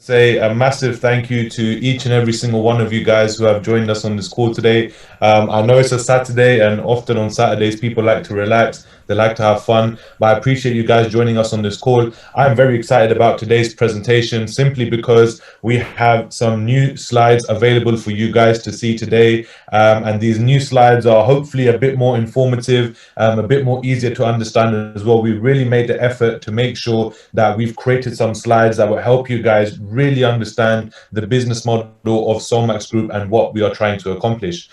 say a massive thank you to each and every single one of you guys who have joined us on this call today. I know it's a Saturday, and often on Saturdays, people like to relax, they like to have fun, but I appreciate you guys joining us on this call. I'm very excited about today's presentation simply because we have some new slides available for you guys to see today. And these new slides are hopefully a bit more informative, a bit more easier to understand as well. We really made the effort to make sure that we've created some slides that will help you guys really understand the business model of SolMax Group and what we are trying to accomplish.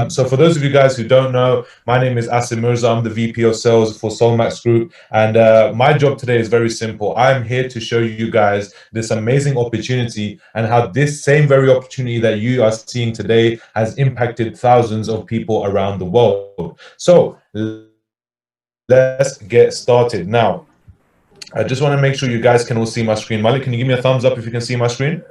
So for those of you guys who don't know, my name is Asim Mirza. I'm the VP of Sales for SolMax Group. And my job today is very simple. I'm here to show you guys this amazing opportunity and how this same very opportunity that you are seeing today has impacted thousands of people around the world. So let's get started. Now, I just want to make sure you guys can all see my screen. Malik, can you give me a thumbs up if you can see my screen?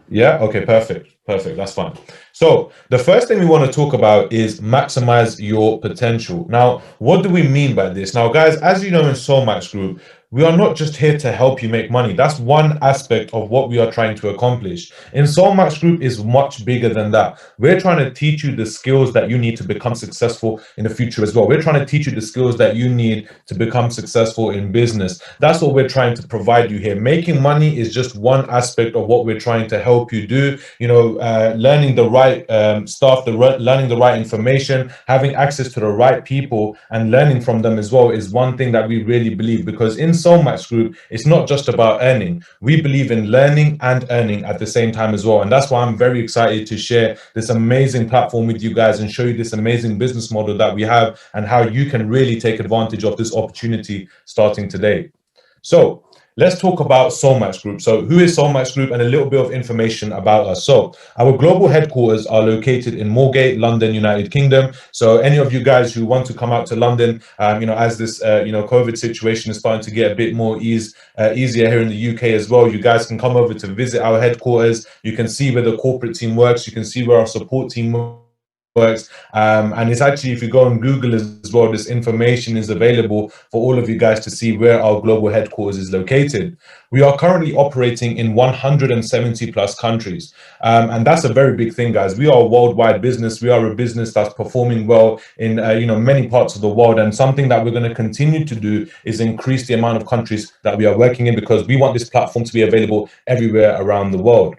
Yeah, okay, perfect. Perfect, that's fine. So the first thing we want to talk about is maximize your potential. Now, what do we mean by this? Now, guys, as you know, in SolMax Group, we are not just here to help you make money. That's one aspect of what we are trying to accomplish. In SolMax Group is much bigger than that. We're trying to teach you the skills that you need to become successful in the future as well. We're trying to teach you the skills that you need to become successful in business. That's what we're trying to provide you here. Making money is just one aspect of what we're trying to help you do. You know, learning the right stuff, learning the right information, having access to the right people and learning from them as well is one thing that we really believe, because in SolMax Group, it's not just about earning. We believe in learning and earning at the same time as well. And that's why I'm very excited to share this amazing platform with you guys and show you this amazing business model that we have and how you can really take advantage of this opportunity starting today. So let's talk about SolMax Group. So who is SolMax Group and a little bit of information about us. So our global headquarters are located in Moorgate, London, United Kingdom. So any of you guys who want to come out to London, you know, as this, COVID situation is starting to get a bit more easier here in the UK as well, you guys can come over to visit our headquarters. You can see where the corporate team works. You can see where our support team works, and it's actually, if you go on Google as well, this information is available for all of you guys to see where our global headquarters is located. We are currently operating in 170 plus countries, and that's a very big thing, guys. We are a worldwide business. We are a business that's performing well in many parts of the world, and something that we're going to continue to do is increase the amount of countries that we are working in, because we want this platform to be available everywhere around the world.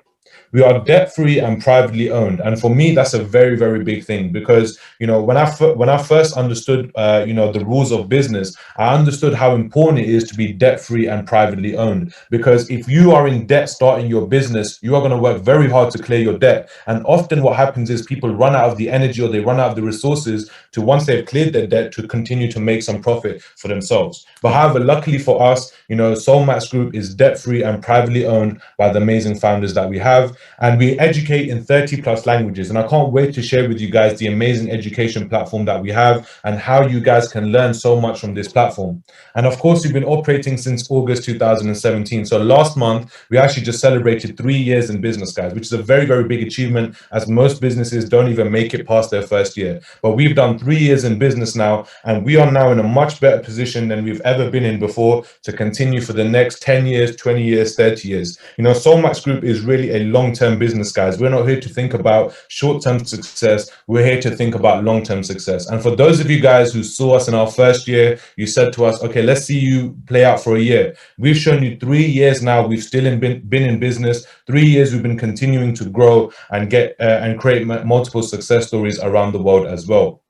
We are debt-free and privately owned, and for me, that's a very, very big thing, because when I first understood the rules of business, I understood how important it is to be debt-free and privately owned. Because if you are in debt starting your business, you are going to work very hard to clear your debt, and often what happens is people run out of the energy or they run out of the resources to, once they've cleared their debt, to continue to make some profit for themselves. But however, luckily for us, SolMax Group is debt-free and privately owned by the amazing founders that we have. And we educate in 30 plus languages. And I can't wait to share with you guys the amazing education platform that we have and how you guys can learn so much from this platform. And of course, we've been operating since August 2017. So last month, we actually just celebrated 3 years in business, guys, which is a very, very big achievement, as most businesses don't even make it past their first year. But we've done 3 years in business now, and we are now in a much better position than we've ever been in before to continue for the next 10 years, 20 years, 30 years. SolMax Group is really a long-term business, guys. We're not here to think about short-term success. We're here to think about long-term success. And for those of you guys who saw us in our first year, you said to us, okay, let's see you play out for a year. We've shown you 3 years now. We've still been in business. 3 years we've been continuing to grow and get and create multiple success stories around the world as well.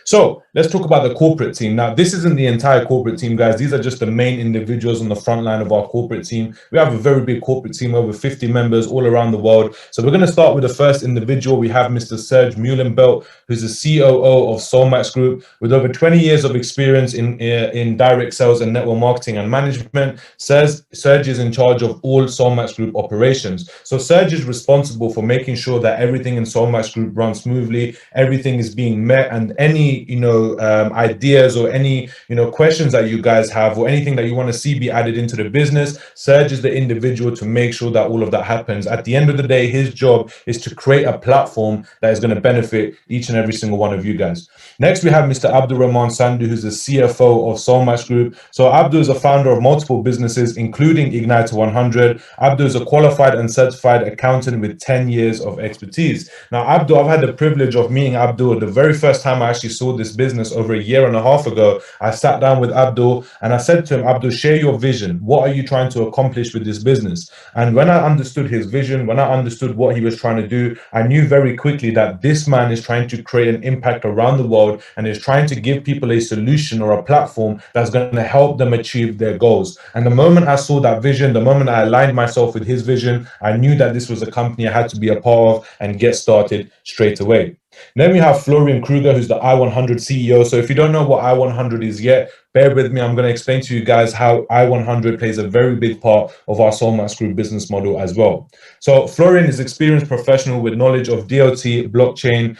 So let's talk about the corporate team. Now, this isn't the entire corporate team, guys. These are just the main individuals on the front line of our corporate team. We have a very big corporate team, over 50 members all around the world. So we're going to start with the first individual. We have Mr. Serge Muhlenbelt, who's the COO of SolMax Group, with over 20 years of experience in direct sales and network marketing and management. Serge is in charge of all SolMax Group operations. So Serge is responsible for making sure that everything in SolMax Group runs smoothly, everything is being met, and any any, ideas or any, questions that you guys have, or anything that you want to see be added into the business, Serge is the individual to make sure that all of that happens. At the end of the day, his job is to create a platform that is going to benefit each and every single one of you guys. Next, we have Mr. Abdul Rahman Sandhu, who's the CFO of SolMax Group. So Abdul is a founder of multiple businesses, including Igniter100. Abdul is a qualified and certified accountant with 10 years of expertise. Now, Abdul, I've had the privilege of meeting Abdul the very first time I actually saw this business over a year and a half ago. I sat down with Abdul and I said to him, Abdul, share your vision. What are you trying to accomplish with this business? And when I understood his vision, when I understood what he was trying to do, I knew very quickly that this man is trying to create an impact around the world and is trying to give people a solution or a platform that's going to help them achieve their goals. And the moment I saw that vision, the moment I aligned myself with his vision, I knew that this was a company I had to be a part of and get started straight away. Then we have Florian Kruger, who's the I100 CEO. So if you don't know what I100 is yet, bear with me. I'm going to explain to you guys how I100 plays a very big part of our SolMax Group business model as well. So Florian is an experienced professional with knowledge of DLT, blockchain,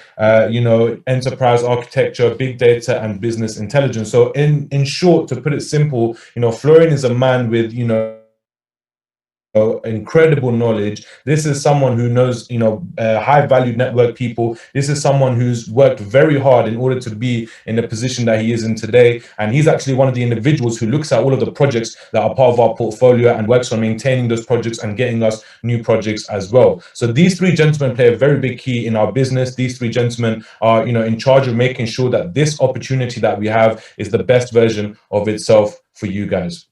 enterprise architecture, big data, and business intelligence. So in short, to put it simple, Florian is a man with, incredible knowledge. This is someone who knows, high value network people. This is someone who's worked very hard in order to be in the position that he is in today. And he's actually one of the individuals who looks at all of the projects that are part of our portfolio and works on maintaining those projects and getting us new projects as well. So these three gentlemen play a very big key in our business. These three gentlemen are, in charge of making sure that this opportunity that we have is the best version of itself for you guys.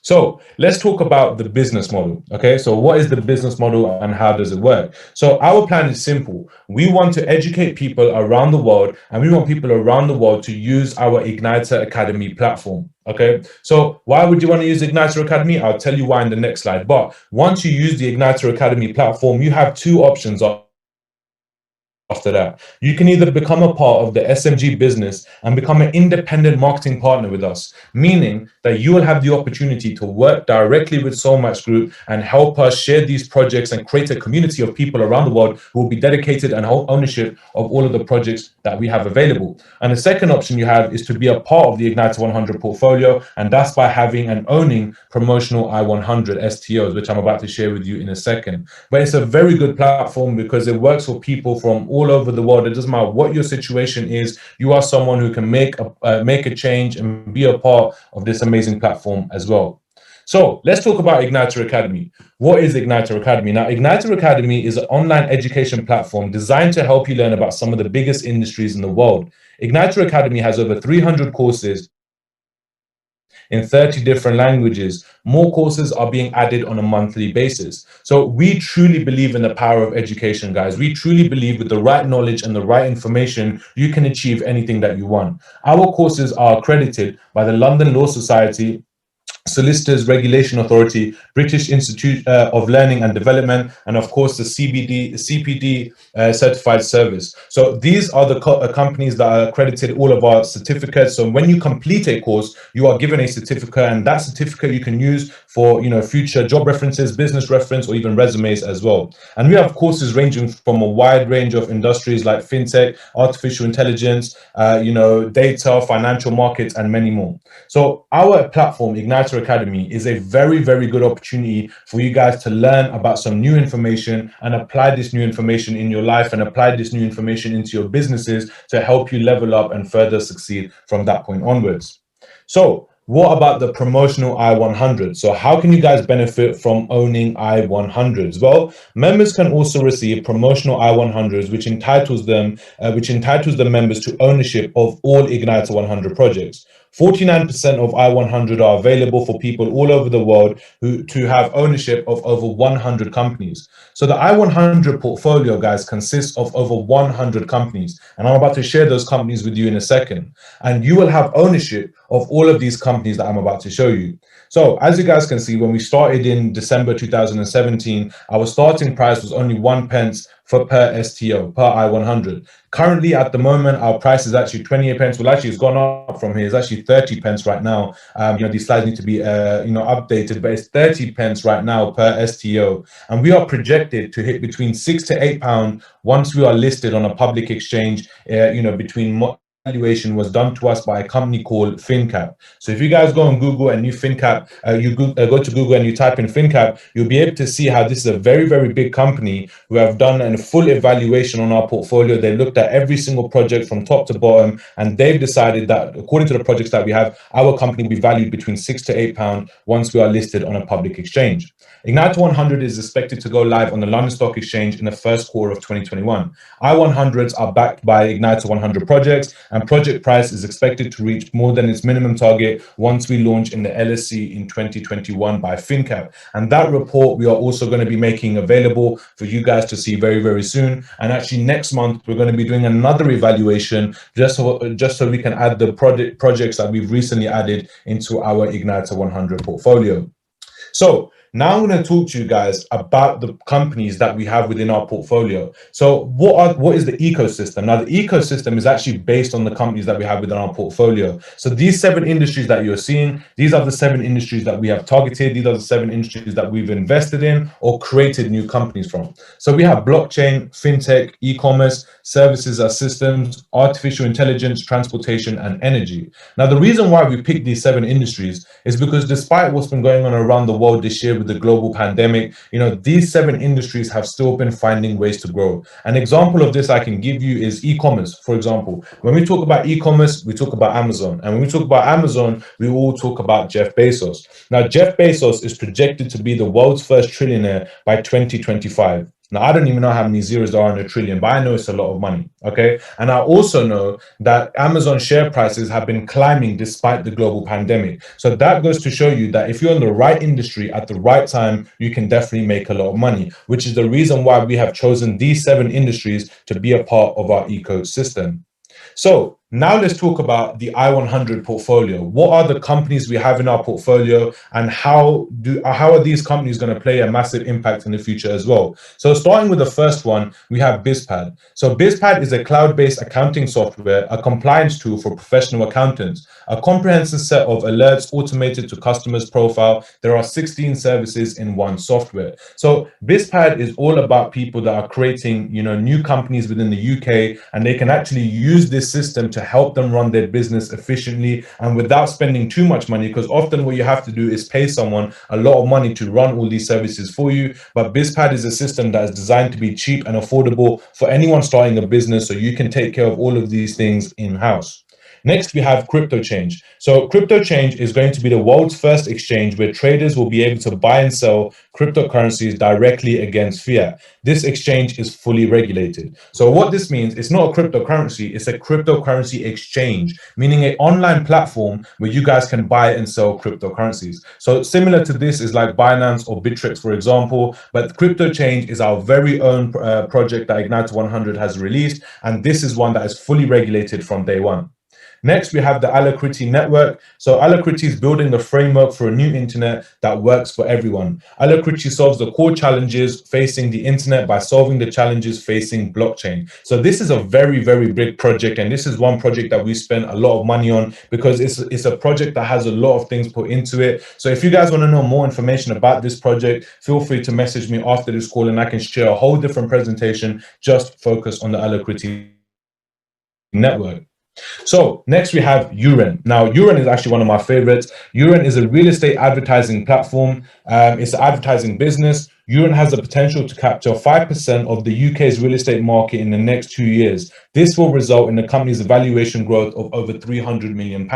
So let's talk about the business model. Okay, so what is the business model and how does it work? So our plan is simple. We want to educate people around the world, and we want people around the world to use our Igniter Academy platform. Okay, so why would you want to use Igniter Academy? I'll tell you why in the next slide. But once you use the Igniter Academy platform, you have two options after that. You can either become a part of the SMG business and become an independent marketing partner with us, meaning that you will have the opportunity to work directly with SolMax Group and help us share these projects and create a community of people around the world who will be dedicated and hold ownership of all of the projects that we have available. And the second option you have is to be a part of the Igniter100 portfolio, and that's by having and owning promotional I100 STOs, which I'm about to share with you in a second. But it's a very good platform because it works for people from all over the world. It doesn't matter what your situation is. You are someone who can make a change and be a part of this amazing platform as well. So let's talk about Igniter Academy. What is Igniter Academy? Now, Igniter Academy is an online education platform designed to help you learn about some of the biggest industries in the world. Igniter Academy has over 300 courses in 30 different languages. More courses are being added on a monthly basis. So we truly believe in the power of education, guys. We truly believe with the right knowledge and the right information, you can achieve anything that you want. Our courses are accredited by the London Law Society, Solicitors Regulation Authority, British Institute of Learning and Development, and of course the CPD certified service. So these are the companies that are accredited all of our certificates. So when you complete a course, you are given a certificate, and that certificate you can use for future job references, business reference, or even resumes as well. And we have courses ranging from a wide range of industries like fintech, artificial intelligence, data, financial markets, and many more. So our platform, Igniter Academy, is a very, very good opportunity for you guys to learn about some new information and apply this new information in your life and apply this new information into your businesses to help you level up and further succeed from that point onwards. So what about the promotional I100? So how can you guys benefit from owning I100s? Well, members can also receive promotional I100s, which entitles the members to ownership of all Igniter100 projects. 49% of I100 are available for people all over the world to have ownership of over 100 companies. So the I100 portfolio, guys, consists of over 100 companies. And I'm about to share those companies with you in a second. And you will have ownership of all of these companies that I'm about to show you. So as you guys can see, when we started in December 2017, our starting price was only 1 pence per STO, per I100. Currently, at the moment, our price is actually 28 pence. Well, actually, it's gone up from here. It's actually 30 pence right now. These slides need to be, updated, but it's 30 pence right now per STO. And we are projected to hit between £6 to £8 once we are listed on a public exchange, between evaluation was done to us by a company called FinCap. So if you guys go on Google and you FinCap, go to Google and you type in FinCap, you'll be able to see how this is a very, very big company who have done a full evaluation on our portfolio. They looked at every single project from top to bottom, and they've decided that according to the projects that we have, our company will be valued between £6 to £8 once we are listed on a public exchange. IGNITER100 is expected to go live on the London Stock Exchange in the first quarter of 2021. I100s are backed by IGNITER100 projects, and project price is expected to reach more than its minimum target once we launch in the LSE in 2021 by FinCap. And that report we are also going to be making available for you guys to see very, very soon. And actually next month, we're going to be doing another evaluation just so we can add the projects that we've recently added into our IGNITER100 portfolio. So now I'm going to talk to you guys about the companies that we have within our portfolio. So what is the ecosystem? Now, the ecosystem is actually based on the companies that we have within our portfolio. So these 7 industries that you're seeing, these are the 7 industries that we have targeted. These are the 7 industries that we've invested in or created new companies from. So we have blockchain, fintech, e-commerce, services as systems, artificial intelligence, transportation, and energy. Now, the reason why we picked these 7 industries is because despite what's been going on around the world this year with the global pandemic, these 7 industries have still been finding ways to grow. An example of this I can give you is e-commerce. For example, when we talk about e-commerce, we talk about Amazon. And when we talk about Amazon, we all talk about Jeff Bezos. Now, Jeff Bezos is projected to be the world's first trillionaire by 2025. Now, I don't even know how many zeros there are in a trillion, but I know it's a lot of money, okay? And I also know that Amazon share prices have been climbing despite the global pandemic. So that goes to show you that if you're in the right industry at the right time, you can definitely make a lot of money, which is the reason why we have chosen these 7 industries to be a part of our ecosystem. So now let's talk about the I100 portfolio. What are the companies we have in our portfolio, and how are these companies going to play a massive impact in the future as well? So starting with the first one, we have BizPad. So BizPad is a cloud-based accounting software, a compliance tool for professional accountants, a comprehensive set of alerts automated to customers' profile. There are 16 services in one software. So BizPad is all about people that are creating, new companies within the UK, and they can actually use this system to help them run their business efficiently and without spending too much money, because often what you have to do is pay someone a lot of money to run all these services for you. But BizPad is a system that is designed to be cheap and affordable for anyone starting a business, so you can take care of all of these things in-house. Next, we have CryptoChange. So CryptoChange is going to be the world's first exchange where traders will be able to buy and sell cryptocurrencies directly against fiat. This exchange is fully regulated. So what this means, it's not a cryptocurrency, it's a cryptocurrency exchange, meaning an online platform where you guys can buy and sell cryptocurrencies. So similar to this is like Binance or Bittrex, for example, but CryptoChange is our very own project that IGNITER100 has released, and this is one that is fully regulated from day one. Next, we have the Alacrity network. So Alacrity is building the framework for a new internet that works for everyone. Alacrity solves the core challenges facing the internet by solving the challenges facing blockchain. So this is a very, very big project, and this is one project that we spent a lot of money on because it's a project that has a lot of things put into it. So if you guys want to know more information about this project, feel free to message me after this call, and I can share a whole different presentation just focused on the Alacrity network. So next we have Uren. Now, Uren is actually one of my favorites. Uren is a real estate advertising platform. It's an advertising business. Uren has the potential to capture 5% of the UK's real estate market in the next 2 years. This will result in the company's valuation growth of over £300 million.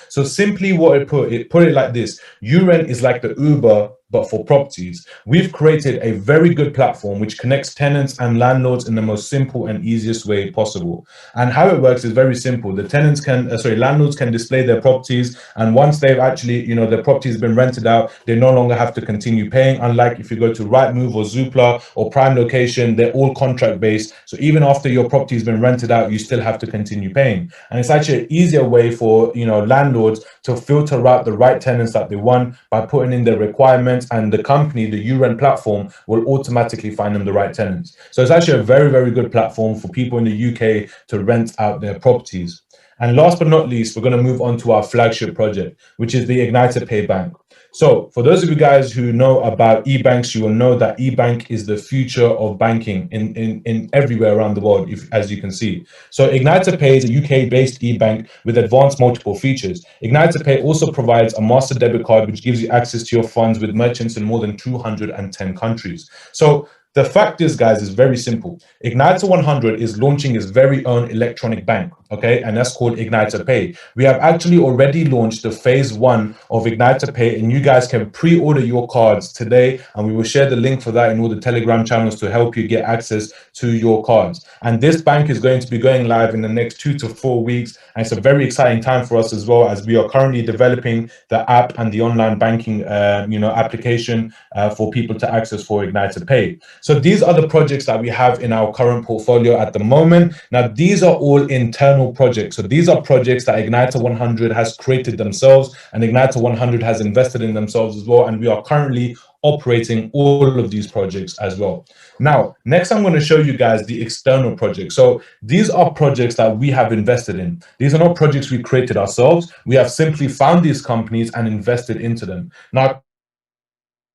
So simply what it put it like this: Uren is like the Uber, but for properties. We've created a very good platform which connects tenants and landlords in the most simple and easiest way possible. And how it works is very simple. The landlords can display their properties, and once they've actually, their property has been rented out, they no longer have to continue paying. Unlike if you go to Rightmove or Zoopla or Prime Location, they're all contract based. So even after your property has been rented out, you still have to continue paying. And it's actually an easier way for, landlords to filter out the right tenants that they want by putting in their requirements, and the company, the Uren platform, will automatically find them the right tenants. So it's actually a very, very good platform for people in the UK to rent out their properties. And last but not least, we're going to move on to our flagship project, which is the Igniter Pay Bank. So for those of you guys who know about e-banks, you will know that e-bank is the future of banking in everywhere around the world, as you can see. So Igniter Pay is a UK-based e-bank with advanced multiple features. Igniter Pay also provides a master debit card, which gives you access to your funds with merchants in more than 210 countries. So the fact is, guys, is very simple. Igniter 100 is launching its very own electronic bank, okay? And that's called Igniter Pay. We have actually already launched the phase 1 of Igniter Pay, and you guys can pre-order your cards today, and we will share the link for that in all the Telegram channels to help you get access to your cards. And this bank is going to be going live in the next 2 to 4 weeks, and it's a very exciting time for us as well, as we are currently developing the app and the online banking application for people to access for Igniter Pay. So these are the projects that we have in our current portfolio at the moment. Now, these are all internal projects. So these are projects that Igniter 100 has created themselves, and Igniter 100 has invested in themselves as well. And we are currently operating all of these projects as well. Now, next, I'm going to show you guys the external projects. So these are projects that we have invested in. These are not projects we created ourselves. We have simply found these companies and invested into them. Now,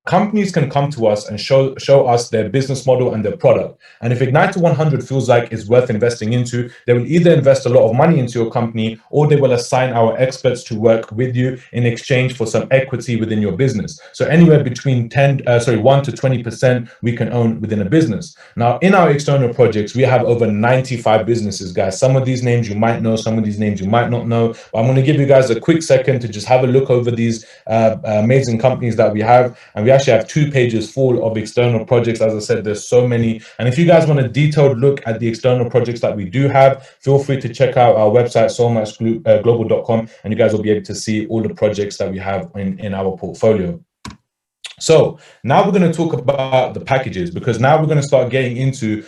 companies can come to us and show us their business model and their product. And if Igniter 100 feels like it's worth investing into, they will either invest a lot of money into your company, or they will assign our experts to work with you in exchange for some equity within your business. So anywhere between 1 to 20% we can own within a business. Now, in our external projects, we have over 95 businesses, guys. Some of these names you might know, some of these names you might not know. But I'm going to give you guys a quick second to just have a look over these amazing companies that we have. And we actually have 2 pages full of external projects. As I said, there's so many. And if you guys want a detailed look at the external projects that we do have, feel free to check out our website, solmaxglobal.com, and you guys will be able to see all the projects that we have in our portfolio. So now we're going to talk about the packages, because now we're going to start getting into,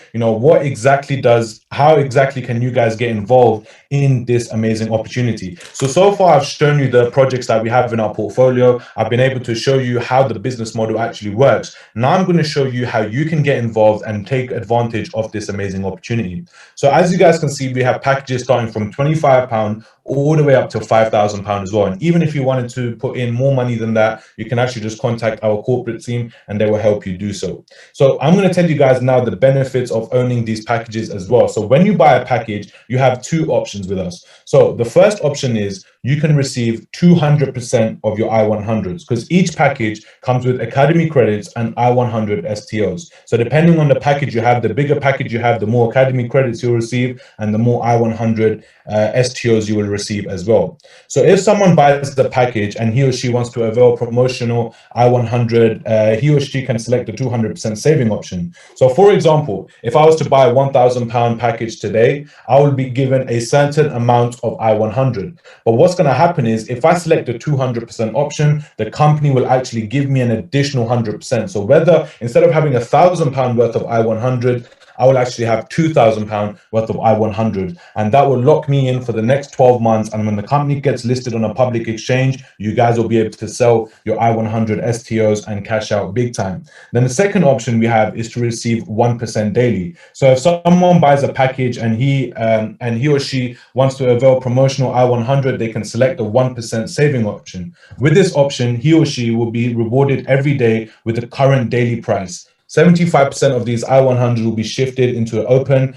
how exactly can you guys get involved in this amazing opportunity. So far I've shown you the projects that we have in our portfolio. I've been able to show you how the business model actually works. Now I'm going to show you how you can get involved and take advantage of this amazing opportunity. So as you guys can see, we have packages starting from £25 all the way up to £5,000 as well. And even if you wanted to put in more money than that, you can actually just contact our corporate team and they will help you do so. So I'm going to tell you guys now the benefits of owning these packages as well. So when you buy a package, you have 2 options with us. So the first option is you can receive 200% of your I-100s, because each package comes with Academy credits and I-100 STOs. So depending on the package you have, the bigger package you have, the more Academy credits you'll receive and the more I-100 STOs you will receive as well. So if someone buys the package and he or she wants to avail promotional I-100, he or she can select the 200% saving option. So for example, if I was to buy a £1,000 package today, I will be given a certain amount of I-100. But what's going to happen is if I select the 200% option, the company will actually give me an additional 100%. So whether instead of having £1,000 worth of I-100, I will actually have £2,000 worth of I-100, and that will lock me in for the next 12 months. And when the company gets listed on a public exchange, you guys will be able to sell your I-100 STOs and cash out big time. Then the second option we have is to receive 1% daily. So if someone buys a package and he or she wants to avail promotional I-100, they can select the 1% saving option. With this option, he or she will be rewarded every day with the current daily price. 75% of these I-100 will be shifted into an open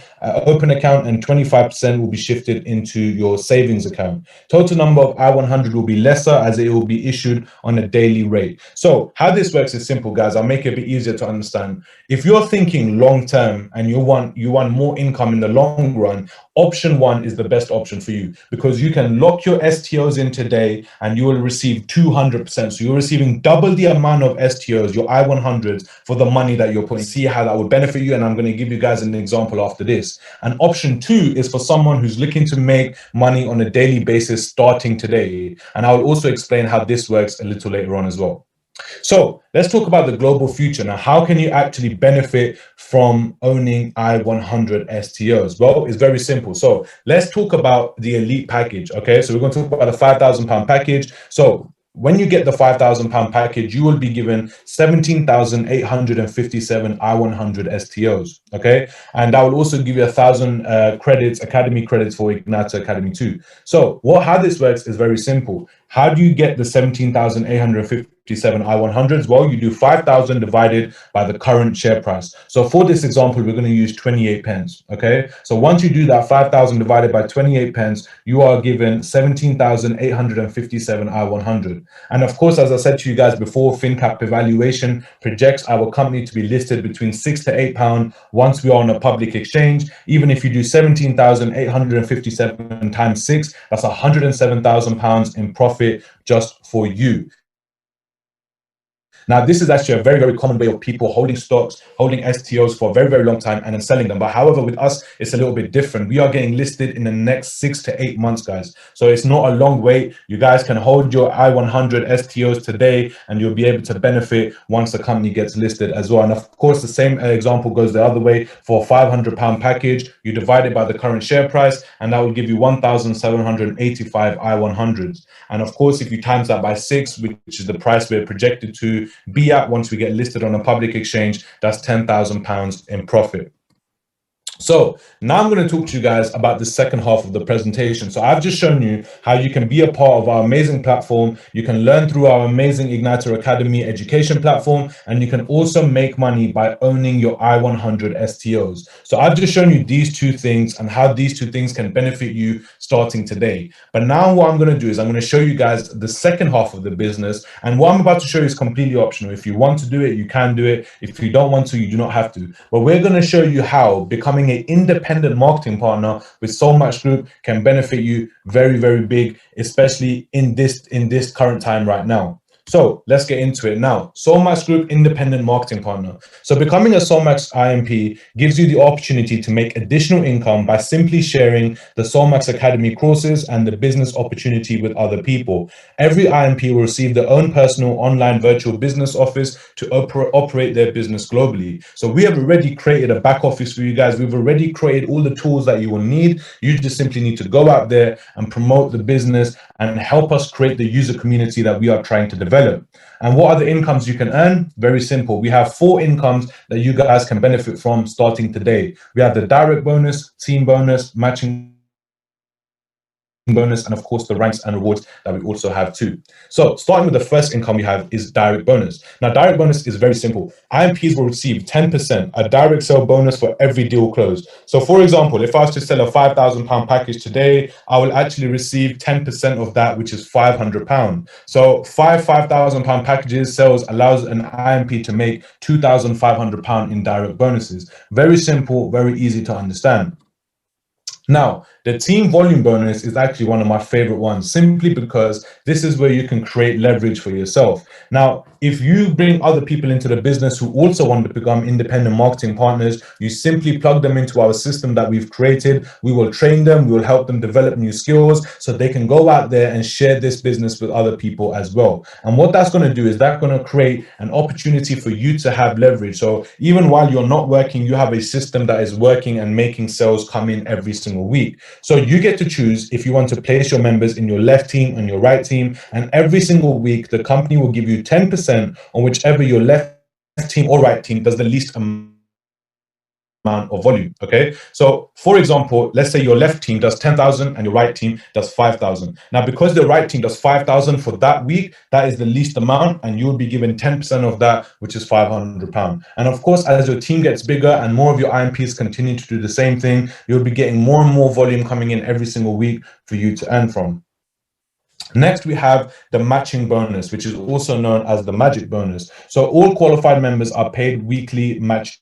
account, and 25% will be shifted into your savings account. Total number of I-100 will be lesser as it will be issued on a daily rate. So how this works is simple, guys. I'll make it a bit easier to understand. If you're thinking long term and you want more income in the long run, option 1 is the best option for you, because you can lock your STOs in today and you will receive 200%. So you're receiving double the amount of STOs, your I-100s, for the money that you're putting. See how that would benefit you, and I'm going to give you guys an example after this. And option 2 is for someone who's looking to make money on a daily basis starting today. And I will also explain how this works a little later on as well. So let's talk about the global future. Now, how can you actually benefit from owning I-100 STOs? Well, it's very simple. So let's talk about the elite package. Okay, so we're going to talk about the £5,000 package. So when you get the £5,000 package, you will be given 17,857 I-100 STOs, okay? And that will also give you 1,000 credits, Academy credits for Igniter Academy 2. So how this works is very simple. How do you get the 17,857 I100s? Well, you do 5,000 divided by the current share price. So for this example, we're going to use 28 pence. Okay. So once you do that 5,000 divided by 28 pence, you are given 17,857 I100. And of course, as I said to you guys before, FinCap evaluation projects our company to be listed between £6 to £8 once we are on a public exchange. Even if you do 17,857 times 6, that's £107,000 in profit just for you. Now, this is actually a very, very common way of people holding stocks, holding STOs for a very, very long time and then selling them. But however, with us, it's a little bit different. We are getting listed in the next 6 to 8 months, guys. So it's not a long wait. You guys can hold your I100 STOs today and you'll be able to benefit once the company gets listed as well. And of course, the same example goes the other way. For a £500 package, you divide it by the current share price and that will give you 1,785 I100s. And of course, if you times that by 6, which is the price we're projected to be at once we get listed on a public exchange, that's £10,000 in profit. So now I'm going to talk to you guys about the second half of the presentation. So I've just shown you how you can be a part of our amazing platform. You can learn through our amazing Igniter Academy education platform, and you can also make money by owning your I100 STOs. So I've just shown you these two things and how these two things can benefit you starting today. But now what I'm going to do is I'm going to show you guys the second half of the business. And what I'm about to show you is completely optional. If you want to do it, you can do it. If you don't want to, you do not have to. But we're going to show you how becoming an independent marketing partner with SolMax Group can benefit you very, very big, especially in this current time right now. So let's get into it now. SolMax Group Independent Marketing Partner. So becoming a SolMax IMP gives you the opportunity to make additional income by simply sharing the SolMax Academy courses and the business opportunity with other people. Every IMP will receive their own personal online virtual business office to operate their business globally. So we have already created a back office for you guys. We've already created all the tools that you will need. You just simply need to go out there and promote the business and help us create the user community that we are trying to develop. And what are the incomes you can earn? Very simple. We have 4 incomes that you guys can benefit from starting today. We have the direct bonus, team bonus, matching bonus, and of course the ranks and rewards that we also have too. So starting with the first income we have is direct bonus. Now direct bonus is very simple. IMPs will receive 10%, a direct sale bonus for every deal closed. So for example, if I was to sell a £5,000 package today, I will actually receive 10% of that, which is £500. So five £5,000 packages sales allows an IMP to make £2,500 in direct bonuses. Very simple, very easy to understand. Now, the team volume bonus is actually one of my favorite ones, simply because this is where you can create leverage for yourself. Now, if you bring other people into the business who also want to become independent marketing partners, you simply plug them into our system that we've created. We will train them, we will help them develop new skills so they can go out there and share this business with other people as well. And what that's going to do is that's going to create an opportunity for you to have leverage. So even while you're not working, you have a system that is working and making sales come in every single week. So you get to choose if you want to place your members in your left team and your right team, and every single week the company will give you 10% on whichever your left team or right team does the least amount of volume. Okay, so for example, let's say your left team does 10,000 and your right team does 5,000. Now, because the right team does 5,000 for that week, that is the least amount, and you will be given 10% of that, which is £500. And of course, as your team gets bigger and more of your IMPs continue to do the same thing, you'll be getting more and more volume coming in every single week for you to earn from. Next, we have the matching bonus, which is also known as the magic bonus. So all qualified members are paid weekly matching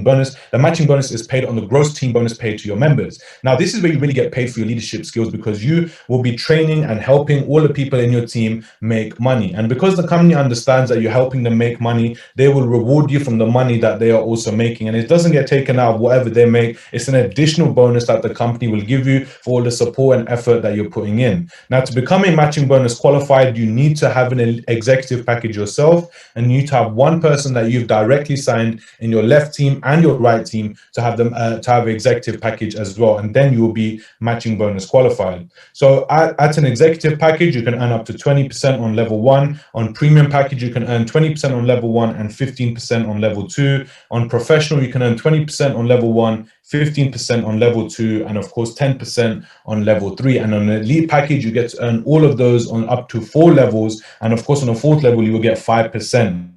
bonus. The matching bonus is paid on the gross team bonus paid to your members. Now, this is where you really get paid for your leadership skills, because you will be training and helping all the people in your team make money. And because the company understands that you're helping them make money, they will reward you from the money that they are also making. And it doesn't get taken out of whatever they make. It's an additional bonus that the company will give you for all the support and effort that you're putting in. Now, to become a matching bonus qualified, you need to have an executive package yourself, and you need to have one person that you've directly signed in your left team team and your right team to have them to have an executive package as well, and then you will be matching bonus qualified. So at an executive package, you can earn up to 20% on level 1. On premium package, you can earn 20% on level 1 and 15% on level 2. On professional, you can earn 20% on level 1, 15% on level 2, and of course 10% on level 3. And on an elite package, you get to earn all of those on up to 4 levels, and of course on a 4th level you will get 5%.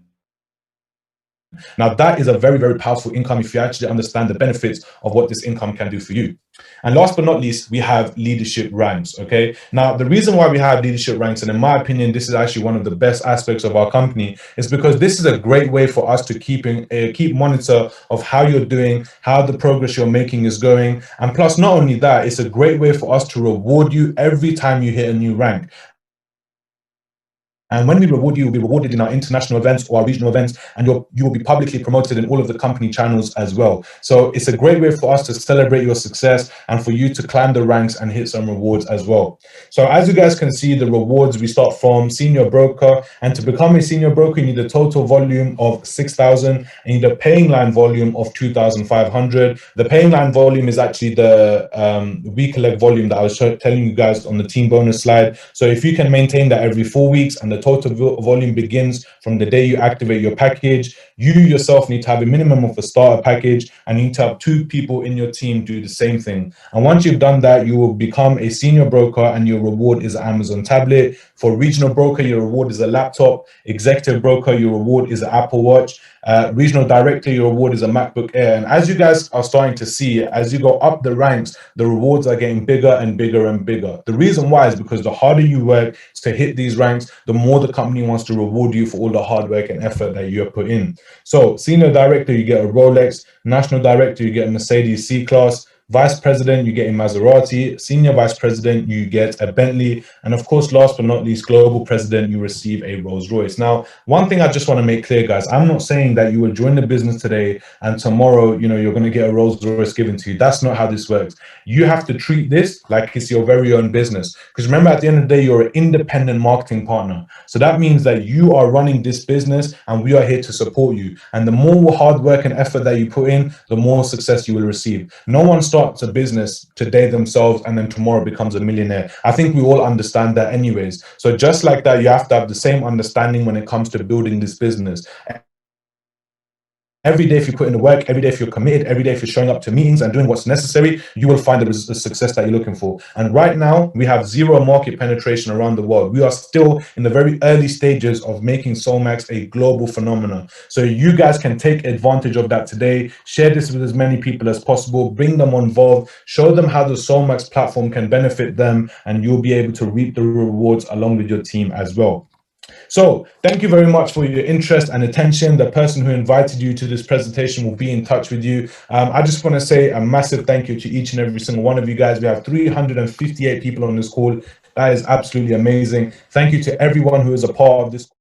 Now that is a very, very powerful income if you actually understand the benefits of what this income can do for you. And last but not least, we have leadership ranks. Okay, now the reason why we have leadership ranks, and in my opinion this is actually one of the best aspects of our company, is because this is a great way for us to keep monitor of how you're doing, how the progress you're making is going. And plus, not only that, it's a great way for us to reward you every time you hit a new rank. And when we reward you, you'll be rewarded in our international events or our regional events, and you will be publicly promoted in all of the company channels as well. So it's a great way for us to celebrate your success and for you to climb the ranks and hit some rewards as well. So as you guys can see, the rewards, we start from senior broker, and to become a senior broker, you need a total volume of 6,000 and you need a paying line volume of 2,500. The paying line volume is actually the we collect volume that I was telling you guys on the team bonus slide. So if you can maintain that every 4 weeks, and the total volume begins from the day you activate your package, you yourself need to have a minimum of a starter package, and you need to have 2 people in your team do the same thing. And once you've done that, you will become a senior broker, and your reward is an Amazon tablet. For regional broker, your reward is a laptop. Executive broker, your reward is an Apple Watch. Regional director, your reward is a MacBook Air. And as you guys are starting to see, as you go up the ranks, the rewards are getting bigger and bigger and bigger. The reason why is because the harder you work to hit these ranks, the more the company wants to reward you for all the hard work and effort that you have put in. So senior director, you get a Rolex. National director, you get a Mercedes C-Class. Vice president, you get a Maserati. Senior vice president, you get a Bentley. And of course, last but not least, global president, you receive a Rolls Royce. Now, one thing I just want to make clear, guys, I'm not saying that you will join the business today and tomorrow, you're going to get a Rolls Royce given to you. That's not how this works. You have to treat this like it's your very own business. Because remember, at the end of the day, you're an independent marketing partner. So that means that you are running this business and we are here to support you. And the more hard work and effort that you put in, the more success you will receive. No one starts a business today themselves and then tomorrow becomes a millionaire. I think we all understand that anyways. So just like that, you have to have the same understanding when it comes to building this business. Every day, if you put in the work, every day, if you're committed, every day, if you're showing up to meetings and doing what's necessary, you will find the success that you're looking for. And right now, we have 0 market penetration around the world. We are still in the very early stages of making SolMax a global phenomenon. So you guys can take advantage of that today. Share this with as many people as possible. Bring them involved. Show them how the SolMax platform can benefit them, and you'll be able to reap the rewards along with your team as well. So thank you very much for your interest and attention. The person who invited you to this presentation will be in touch with you. I just want to say a massive thank you to each and every single one of you guys. We have 358 people on this call. That is absolutely amazing. Thank you to everyone who is a part of this